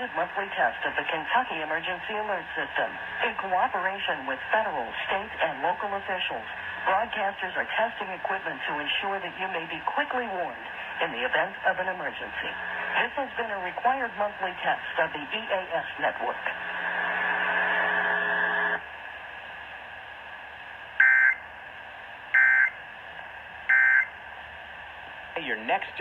required monthly test of the Kentucky Emergency Alert System. In cooperation with federal, state, and local officials, broadcasters are testing equipment to ensure that you may be quickly warned in the event of an emergency. This has been a required monthly test of the EAS network. Your next